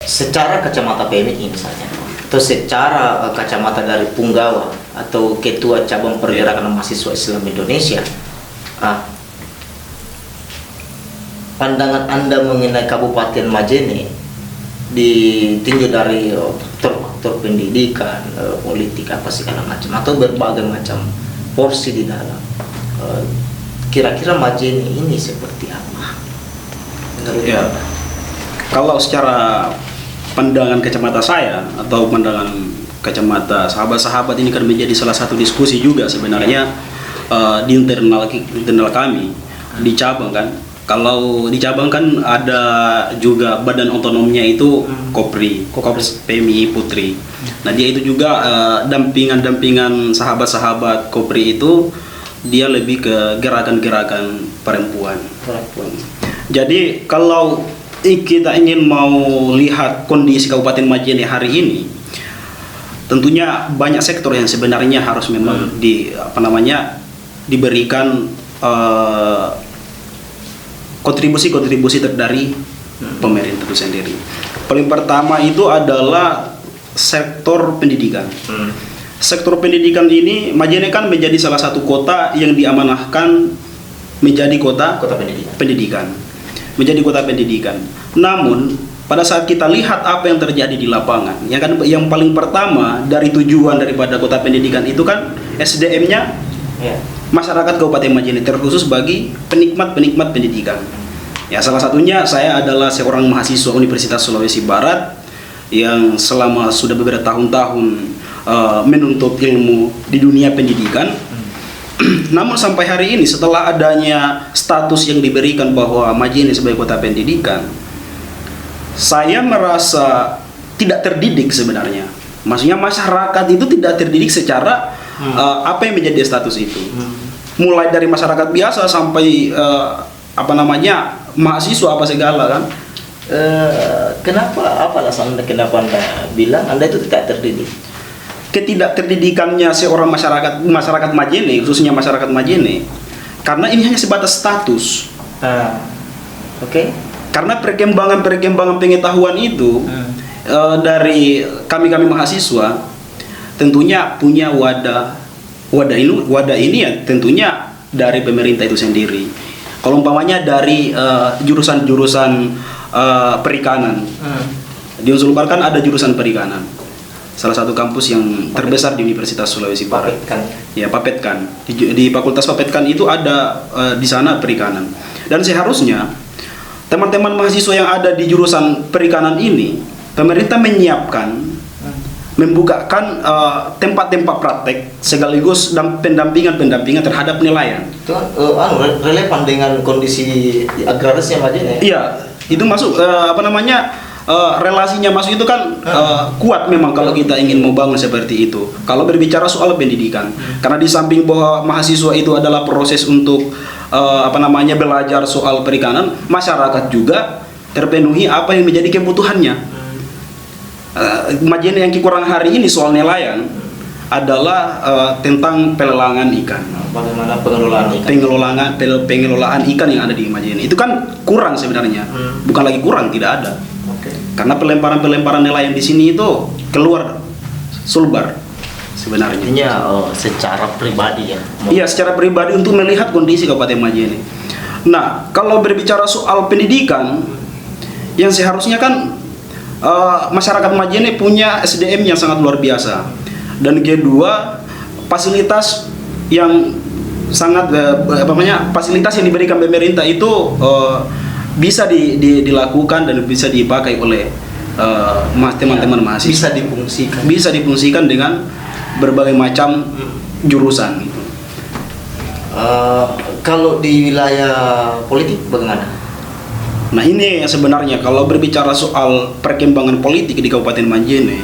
Secara kacamata PMI misalnya, atau secara kacamata dari Punggawa atau Ketua Cabang Pergerakan Mahasiswa Islam Indonesia, pandangan Anda mengenai Kabupaten Majene ditinjau dari faktor pendidikan, politik apa segala macam, atau berbagai macam porsi di dalam. Kira-kira Majene ini seperti apa menurut Anda? Kalau secara pandangan kacamata saya atau pandangan kacamata sahabat-sahabat, ini kan menjadi salah satu diskusi juga sebenarnya di internal kami di cabang kan. Kalau di cabang kan ada juga badan otonomnya itu Kopri PMI Putri. Nah dia itu juga dampingan sahabat-sahabat Kopri itu, dia lebih ke gerakan-gerakan perempuan. Jadi kalau kita ingin mau lihat kondisi Kabupaten Majene hari ini, tentunya banyak sektor yang sebenarnya harus memang diberikan kontribusi dari pemerintah itu sendiri. Paling pertama itu adalah sektor pendidikan. Sektor pendidikan ini, Majene kan menjadi salah satu kota yang diamanahkan menjadi kota pendidikan. Menjadi kota pendidikan. Namun pada saat kita lihat apa yang terjadi di lapangan, yang paling pertama dari tujuan daripada kota pendidikan itu kan SDM-nya masyarakat Kabupaten Majene, terkhusus bagi penikmat pendidikan. Ya, salah satunya saya adalah seorang mahasiswa Universitas Sulawesi Barat yang selama sudah beberapa tahun-tahun menuntut ilmu di dunia pendidikan. Namun sampai hari ini, setelah adanya status yang diberikan bahwa Majene sebagai kota pendidikan, saya merasa tidak terdidik sebenarnya. Maksudnya masyarakat itu tidak terdidik secara apa yang menjadi status itu. Mulai dari masyarakat biasa sampai mahasiswa apa segala kan. Kenapa? Apa alasan kenapa Anda bilang Anda itu tidak terdidik? Ketidakterdidikannya seorang masyarakat Majene, khususnya masyarakat Majene, karena ini hanya sebatas status. Karena perkembangan pengetahuan itu dari kami mahasiswa tentunya punya wadah ini ya tentunya dari pemerintah itu sendiri. Kalau umpamanya dari jurusan perikanan, di Unsur Lubar kan ada jurusan perikanan. Salah satu kampus yang terbesar di Universitas Sulawesi Barat. Papetkan. Di Fakultas Papetkan itu ada di sana perikanan. Dan seharusnya teman-teman mahasiswa yang ada di jurusan perikanan ini, pemerintah menyiapkan, membukakan tempat-tempat praktek sekaligus pendampingan terhadap nelayan. Itu relevan dengan kondisi agrarisnya Majene. Iya, itu masuk relasinya masuk itu kan kuat memang kalau kita ingin membangun seperti itu. Kalau berbicara soal pendidikan, karena di samping bahwa mahasiswa itu adalah proses untuk belajar soal perikanan, masyarakat juga terpenuhi apa yang menjadi kebutuhannya. Majene yang kekurangan hari ini soal nelayan adalah tentang pelelangan ikan. Bagaimana pengelolaan ikan yang ada di Majene itu kan kurang sebenarnya. Bukan lagi kurang, tidak ada. Karena pelemparan nelayan di sini itu keluar Sulbar sebenarnya. Secara pribadi ya. Iya, secara pribadi untuk melihat kondisi Kabupaten Majene. Nah, kalau berbicara soal pendidikan, yang seharusnya kan masyarakat Majene punya SDM yang sangat luar biasa. Dan kedua, fasilitas yang sangat fasilitas yang diberikan pemerintah itu bisa dilakukan dan bisa dipakai oleh teman-teman mahasiswa. Bisa difungsikan dengan berbagai macam jurusan. Kalau di wilayah politik bagaimana? Nah ini sebenarnya kalau berbicara soal perkembangan politik di Kabupaten Majene,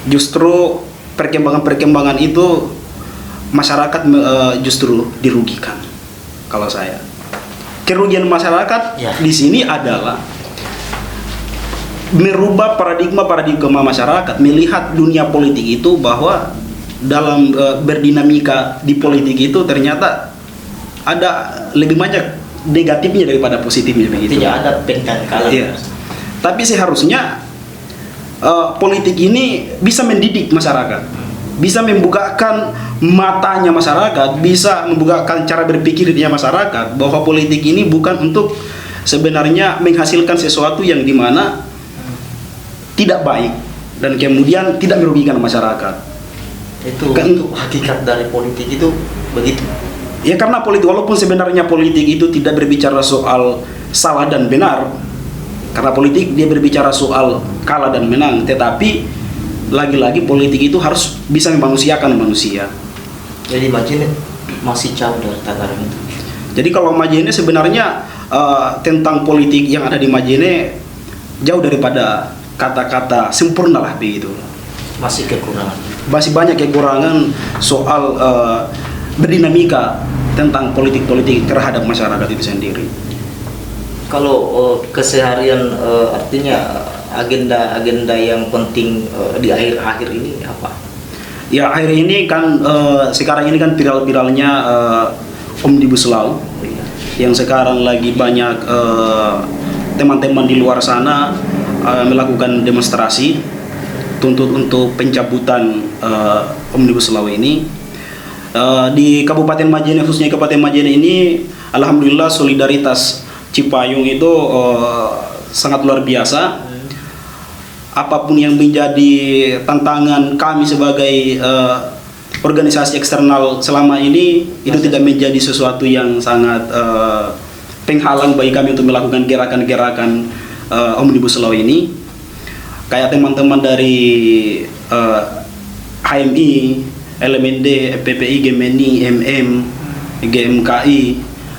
justru perkembangan itu masyarakat justru dirugikan. Kalau saya, kerugian masyarakat di sini adalah merubah paradigma masyarakat melihat dunia politik itu bahwa dalam berdinamika di politik itu ternyata ada lebih banyak negatifnya daripada positifnya begitu. Tidak ada pengkali. Iya. Tapi seharusnya politik ini bisa mendidik masyarakat, bisa membukakan matanya masyarakat, bisa membukakan cara berpikirnya masyarakat bahwa politik ini bukan untuk sebenarnya menghasilkan sesuatu yang dimana tidak baik dan kemudian tidak merugikan masyarakat. Itu Kan- untuk hakikat dari politik itu begitu. Ya karena politik, walaupun sebenarnya politik itu tidak berbicara soal salah dan benar, karena politik dia berbicara soal kalah dan menang, tetapi lagi-lagi politik itu harus bisa memanusiakan manusia. Jadi Majene masih jauh dari tataran itu. Jadi kalau Majene sebenarnya tentang politik yang ada di Majene jauh daripada kata-kata sempurna lah begitu. Masih kekurangan. Masih banyak kekurangan soal berdinamika tentang politik-politik terhadap masyarakat itu sendiri. Kalau keseharian artinya agenda-agenda yang penting di akhir-akhir ini apa? Ya akhir ini kan sekarang ini kan viral-viralnya Omnibus Law yang sekarang lagi banyak teman-teman di luar sana melakukan demonstrasi tuntut untuk pencabutan Omnibus Law ini. Di Kabupaten Majene, khususnya Kabupaten Majene ini, alhamdulillah solidaritas Cipayung itu sangat luar biasa. Apapun yang menjadi tantangan kami sebagai organisasi eksternal selama ini, itu tidak menjadi sesuatu yang sangat penghalang bagi kami untuk melakukan gerakan-gerakan Omnibus Law ini. Kayak teman-teman dari HMI, LMND, FPPI, GMNI, GMKI,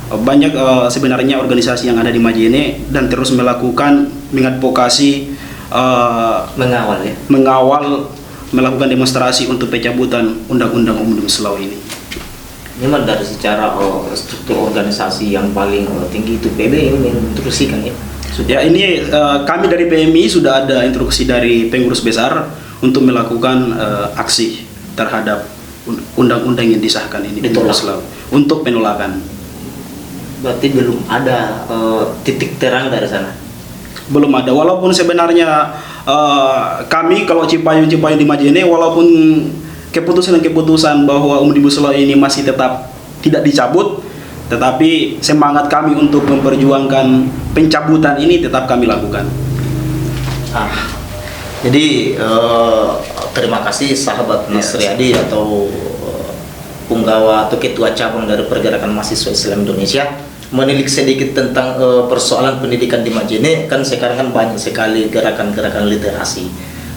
banyak sebenarnya organisasi yang ada di Majene dan terus melakukan mengadvokasi, mengawal melakukan demonstrasi untuk pencabutan Undang-Undang Omnibus Law ini. Memang dari secara struktur organisasi yang paling tinggi itu PB ini menginstruksikan ya. Ya ini kami dari PMI sudah ada instruksi dari pengurus besar untuk melakukan aksi terhadap undang-undang yang disahkan ini, Omnibus Law, untuk penolakan. Berarti belum ada titik terang dari sana. Belum ada, walaupun sebenarnya kami kalau Cipayung di Majene, walaupun keputusan bahwa Omnibus Law ini masih tetap tidak dicabut, tetapi semangat kami untuk memperjuangkan pencabutan ini tetap kami lakukan. Jadi terima kasih sahabat Mas Riyadi atau punggawa atau ketua cabang dari Pergerakan Mahasiswa Islam Indonesia, menilik sedikit tentang persoalan pendidikan di Majene. Kan sekarang kan banyak sekali gerakan-gerakan literasi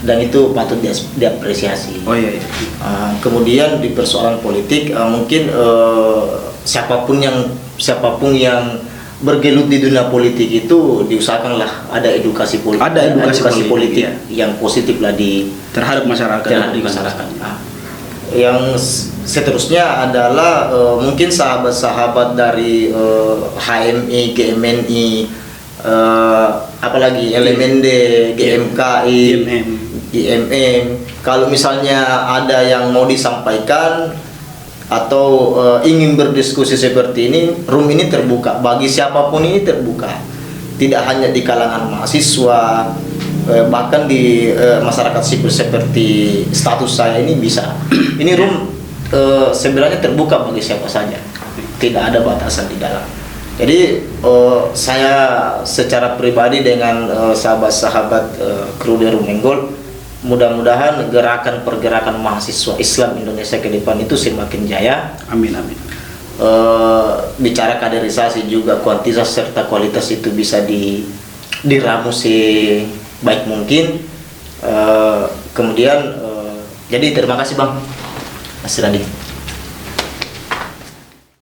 dan itu patut diapresiasi. Oh iya. Kemudian di persoalan politik mungkin siapapun yang bergelut di dunia politik itu diusahakanlah ada edukasi politik, politik yang positif lah terhadap masyarakat. Yang seterusnya adalah mungkin sahabat-sahabat dari HMI, GMNI, apalagi LMND, GMKI, GMM. Kalau misalnya ada yang mau disampaikan atau ingin berdiskusi seperti ini, room ini terbuka bagi siapapun, ini terbuka, tidak hanya di kalangan mahasiswa, bahkan di masyarakat sipil seperti status saya ini bisa. Ini room sebenarnya terbuka bagi siapa saja, tidak ada batasan di dalam. Jadi saya secara pribadi dengan sahabat-sahabat kru di Rumenggol, mudah-mudahan pergerakan mahasiswa Islam Indonesia ke depan itu semakin jaya. Amin amin. Bicara kaderisasi juga, kuantitas serta kualitas itu bisa diramu sebaik mungkin. Kemudian jadi terima kasih Bang Mas Riyadi.